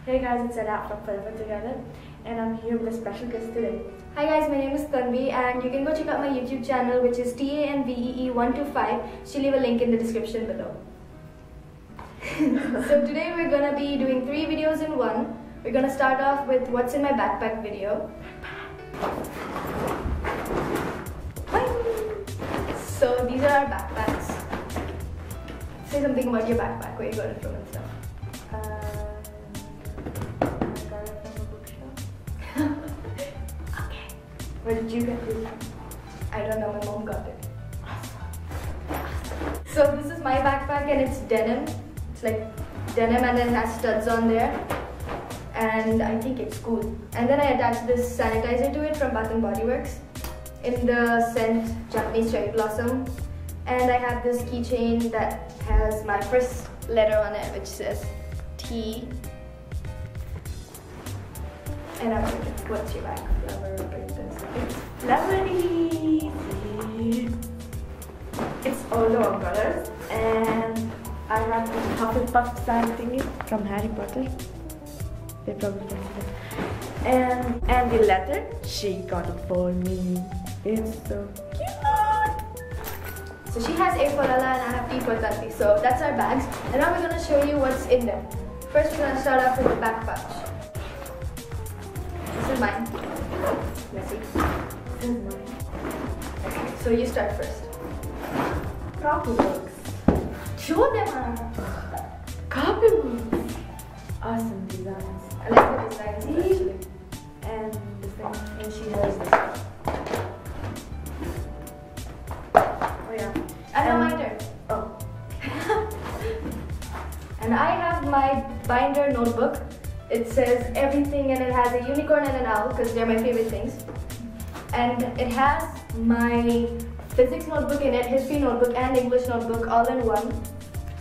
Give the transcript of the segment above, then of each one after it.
Hey guys, it's Anna from Forever Together, and I'm here with a special guest today. Hi guys, my name is Tanvi, and you can go check out my YouTube channel, which is TANVEE125. She'll leave a link in the description below. So today we're gonna be doing 3 videos in one. We're gonna start off with what's in my backpack video. So these are our backpacks. Say something about your backpack, where you got it from and stuff. I got it from a bookshop. Okay. Where did you get this? I don't know, my mom got it. So this is my backpack and it's denim. It's like denim and then it has studs on there. And I think it's cool. And then I attached this sanitizer to it from Bath & Body Works in the scent Japanese Cherry Blossom. And I have this keychain that has my first letter on it, which says T. And I'm thinking, what's your bag? Flower, princess. It's flowery. It's all the wrong colors, and I have this Copybook sign thingy from Harry Potter. They probably can see it. And the letter, she got it for me. It's so cute. So she has A for Lala and I have T for Tanti. So that's our bags. And now we're going to show you what's in them. First we're going to start off with the back pouch. This is mine. Messy. This is mine. Okay, so you start first. Copybooks. Show them! Copybooks. Awesome designs. I like the designs actually. And the thing. And she has this. Oh yeah. And now my turn. Oh. And I have my binder notebook. It says everything and it has a unicorn and an owl because they're my favorite things. And it has my physics notebook in it, history notebook and English notebook all in one.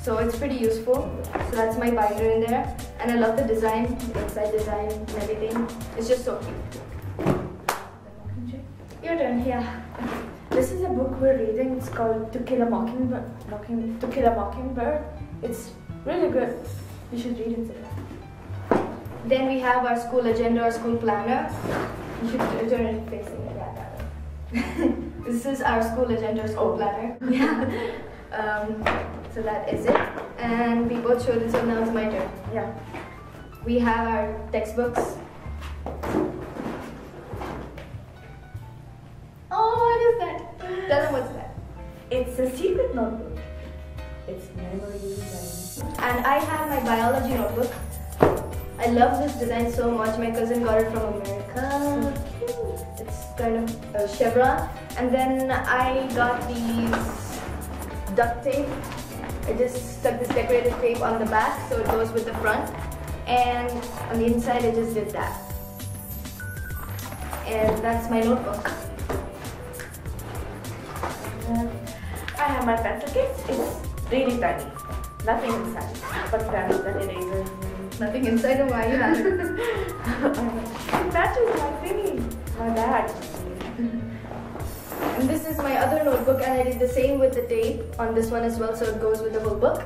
So it's pretty useful. So that's my binder in there. And I love the design, the inside design and everything. It's just so cute. Your turn, yeah. This is a book we're reading. It's called To Kill a Mockingbird. To Kill a Mockingbird. It's really good. You should read it. Then we have our school agenda or school planner. You should turn it facing it that way. This is our school agenda or school planner. Yeah. So that is it. And we both showed it, so now it's my turn. Yeah. We have our textbooks. Oh, what is that? Tell them what's that. It's a secret notebook. It's memories And I have my biology notebook. I love this design so much. My cousin got it from America. So cute. It's kind of a chevron. And then I got these duct tape. I just stuck this decorative tape on the back so it goes with the front. And on the inside I just did that. And that's my notebook. I have my pencil case. It's really tiny. Nothing inside. But pens and erasers. Nothing inside of why you have it. It matches my thingy. My bag. And this is my other notebook and I did the same with the tape on this one as well so it goes with the whole book.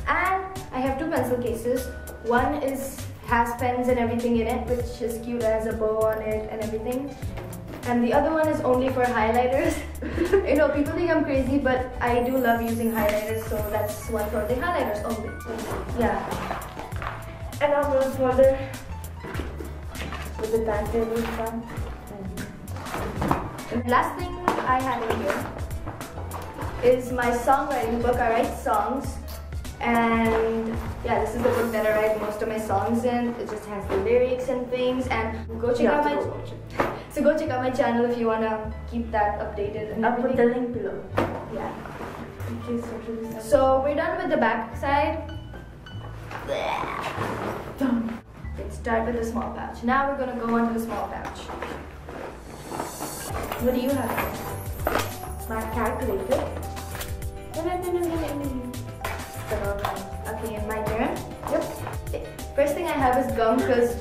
And I have 2 pencil cases. One has pens and everything in it, which is cute, has a bow on it and everything. And the other one is only for highlighters. You know, people think I'm crazy, but I do love using highlighters, so that's one for the highlighters only. Yeah. And I'll move further with the timetable front. And the last thing I have in here is my songwriting book. I write songs. And yeah, this is the book that I write most of my songs in. It just has the lyrics and things. And go check out my so go check out my channel if you wanna keep that updated. And I'll put the link below. Yeah. Okay, so So we're done with the back side. done. Let's start with the small pouch. Now we're gonna go on to the small pouch. What do you have? My calculator. Okay, my turn. Yep. First thing I have is gum because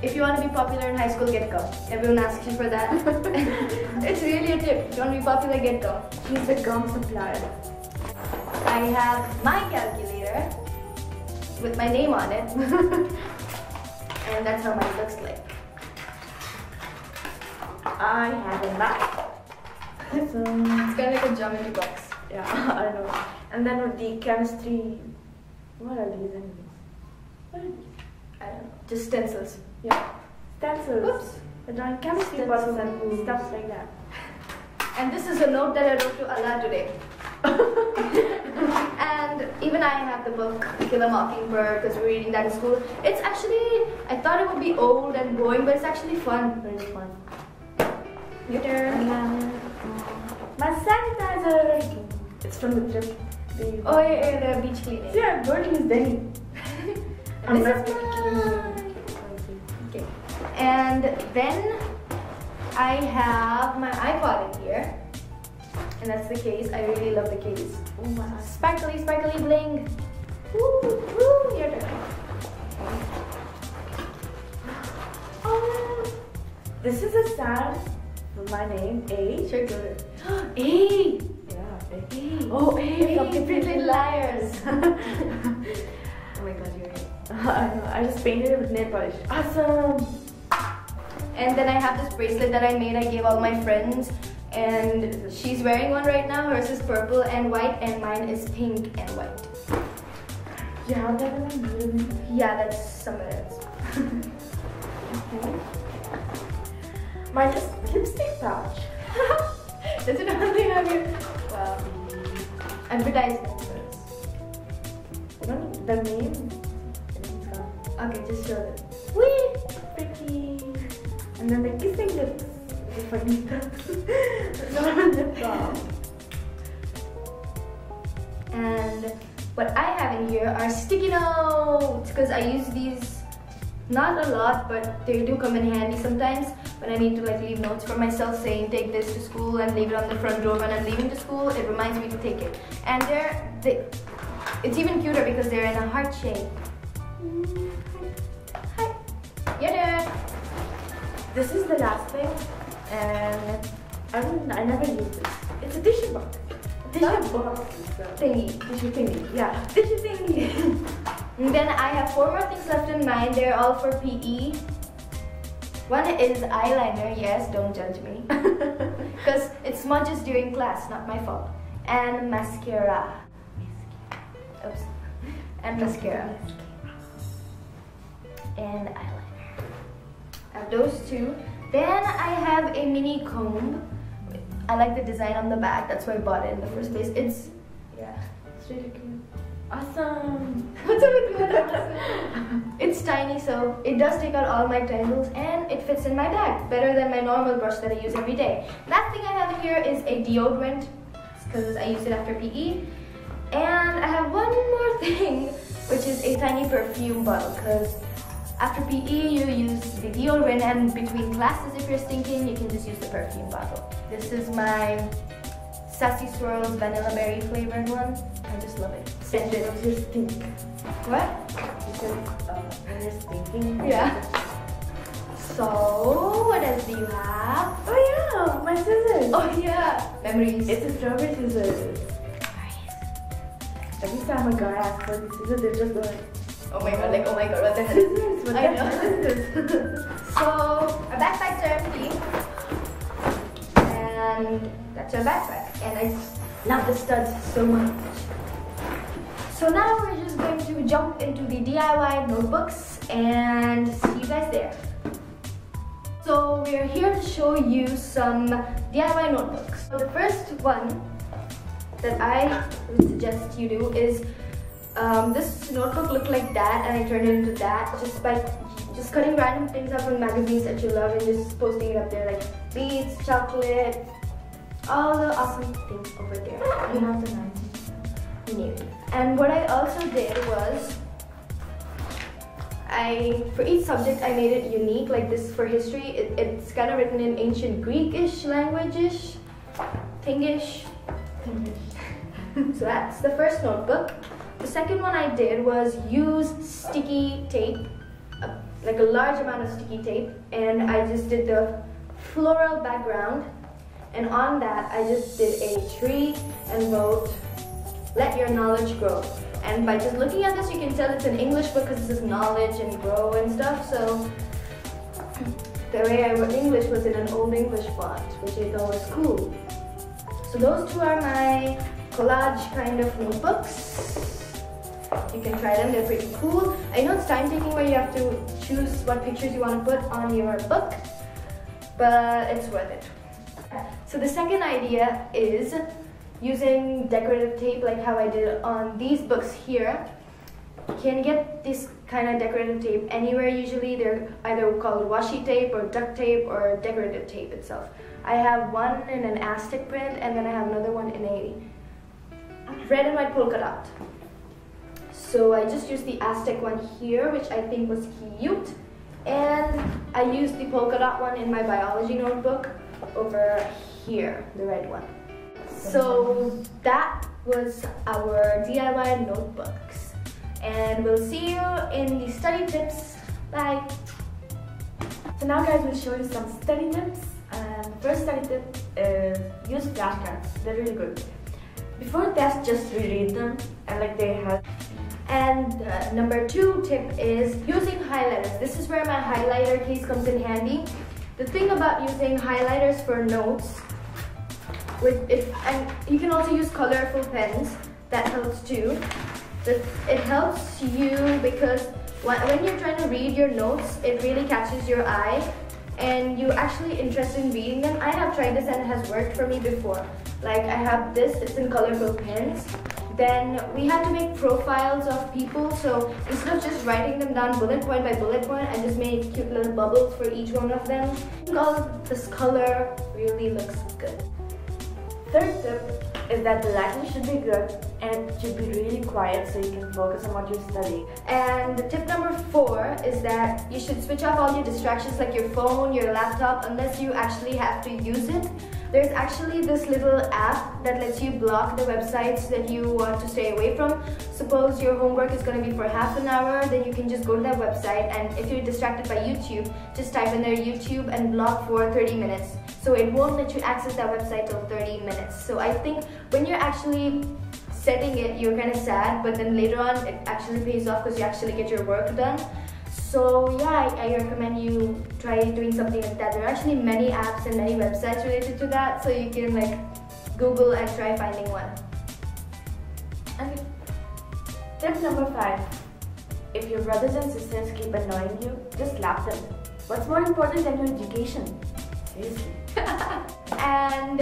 if you want to be popular in high school, get gum. Everyone asks you for that. It's really a tip. If you want to be popular, get gum. He's the gum supplier. I have my calculator. with my name on it. And that's how mine looks like. I have a map. So, It's kind of like a geometry box. yeah, I know. And then with the chemistry, what are these anyways? What are these? I don't know. Just stencils. Yeah, stencils. Whoops. The drawing chemistry bottles and stuff like that. And this is a note that I wrote to Allah today. And even I have the book Kill a Mockingbird because we're reading that in school. It's actually, I thought it would be old and boring, but it's actually fun. Very fun. Your turn. And then my sanitizer. It's from the trip. Oh yeah, the beach cleaning. See, I'm going to use Delhi. And this is mine. Okay. And then I have my iPod in here. And that's the case. I really love the case. Oh my God. Sparkly, sparkly bling. Woo, woo, your turn. Oh, this is a sound for my name, A. Sure, go. A. Yeah, A. Oh, A from Hey, Pretty Little Liars. Oh my God, you're right. I know. I just painted it with nail polish. Awesome. And then I have this bracelet that I made. I gave all my friends. And she's wearing one right now. Hers is purple and white, and mine is pink and white. You have that one? Yeah, that's somewhere else. Okay. Mine is lipstick pouch. Does it only have your advertisements? The name? Okay, just show it. Whee! Pretty. And then the kissing lips. Funny stuff. Lip balm. And what I have in here are sticky notes because I use these not a lot, but they do come in handy sometimes when I need to like leave notes for myself saying take this to school and leave it on the front door when I'm leaving to school. It reminds me to take it. And it's even cuter because they're in a heart shape. Hi. Your turn. This is the last thing, and I never use this. It's a tissue box. Tissue box. Thingy. Tissue thingy. Yeah. Tissue thingy. And then I have 4 more things left in mine. They're all for PE. One is eyeliner. Yes, don't judge me. Because it smudges during class, not my fault. And mascara. Oops. And mascara. And eyeliner. I have those 2. Then I have a mini comb. I like the design on the back. That's why I bought it in the first place. It's really cute. Awesome. What's up with that? It's tiny, so it does take out all my tangles and it fits in my bag better than my normal brush that I use every day. Last thing I have here is a deodorant because I use it after PE. And I have one more thing, which is a tiny perfume bottle because after PE you use the deodorant, and between classes if you're stinking you can just use the perfume bottle. This is my Sassy Swirls Vanilla Berry flavored one. I just love it. Scented. You stink. What? You said when you're stinking. Yeah. So, what else do you have? Oh yeah, my scissors. Oh yeah, memories. It's a strawberry scissors. Every time a guy asks for these scissors, they're just going, Oh my god, what the hell? scissors, what I the hell know. is this? So, our backpacks are empty. And that's our backpack. And I love the studs so much. So now we're just going to jump into the DIY notebooks and see you guys there. So we're here to show you some DIY notebooks. So the first one that I would suggest you do is this notebook looked like that, and I turned it into that just by cutting random things up from magazines that you love and just posting it up there, like beads, chocolate, all the awesome things over there. You have the knife. And what I also did was for each subject I made it unique. Like this for history, it's kind of written in ancient Greek-ish language-ish, thingish. So that's the first notebook. The second one I did was use sticky tape, like a large amount of sticky tape, and I just did the floral background, and on that I just did a tree and wrote, "Let your knowledge grow." And by just looking at this, you can tell it's an English book because this is knowledge and grow and stuff. So the way I wrote English was in an old English font, which I thought was cool. So those two are my collage kind of notebooks. You can try them, they're pretty cool. I know it's time taking where you have to choose what pictures you want to put on your book, but it's worth it. So the second idea is using decorative tape like how I did on these books here. You can get this kind of decorative tape anywhere. Usually they're either called washi tape or duct tape or decorative tape itself. I have one in an Aztec print and then I have another one in a red and white polka dot. So I just used the Aztec one here, which I think was cute. And I used the polka dot one in my biology notebook over here, the red one. So that was our DIY notebooks. And we'll see you in the study tips. Bye! So now guys, we'll show you some study tips. And the first study tip is use flashcards. They're really good. Before tests, just reread them and like they have. And number 2 tip is using highlighters. This is where my highlighter case comes in handy. The thing about using highlighters for notes, and you can also use colorful pens, that helps too. It helps you because when you're trying to read your notes, it really catches your eye and you're actually interested in reading them. I have tried this and it has worked for me before. Like I have this, it's in colorful pens. Then we had to make profiles of people, so instead of just writing them down bullet point by bullet point, I just made cute little bubbles for each one of them. I think all of this color really looks good. Third tip is that the lighting should be good and it should be really quiet so you can focus on what you're studying. And tip number 4 is that you should switch off all your distractions like your phone, your laptop, unless you actually have to use it. There's actually this little app that lets you block the websites that you want to stay away from. Suppose your homework is going to be for half an hour, then you can just go to that website, and if you're distracted by YouTube, just type in there YouTube and block for 30 minutes. So it won't let you access that website till 30 minutes. So I think when you're actually setting it, you're kind of sad, but then later on it actually pays off because you actually get your work done. So yeah, I recommend you try doing something like that. There are actually many apps and many websites related to that, so you can like Google and try finding one. Okay. Tip number 5. If your brothers and sisters keep annoying you, just slap them. What's more important than your education? Seriously. And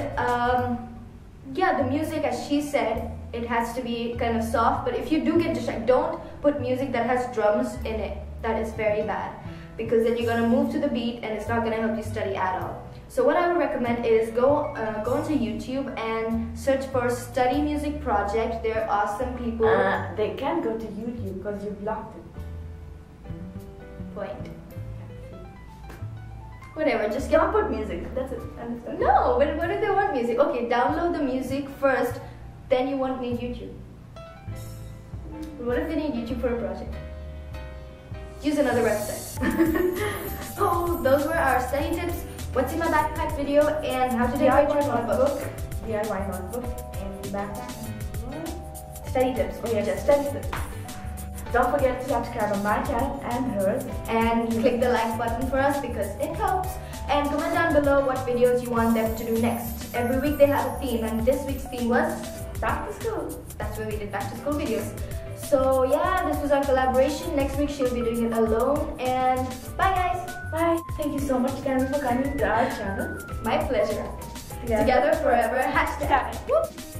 yeah, the music, as she said, it has to be kind of soft, but if you do get distracted, don't put music that has drums in it. That is very bad, because then you're going to move to the beat and it's not going to help you study at all. So what I would recommend is go into YouTube and search for Study Music Project. They're awesome people. They can't go to YouTube because you blocked it. Point. Whatever, just Don't put music. That's it. Understand? No, but what if they want music? Okay, download the music first, then you won't need YouTube. But what if they need YouTube for a project? Use another website. So those were our study tips, what's in my backpack video, and how to decorate your notebook. DIY notebook and backpack. Study tips. Oh yeah, just study tips. Don't forget to subscribe on my channel and hers. And click the like button for us because it helps. And comment down below what videos you want them to do next. Every week they have a theme, and this week's theme was Back to school. That's where we did back to school videos. So yeah, this was our collaboration. Next week she'll be doing it alone. And bye guys. Bye. Thank you so much, Glenelg, for coming to our channel. My pleasure. Together forever. #. Whoop.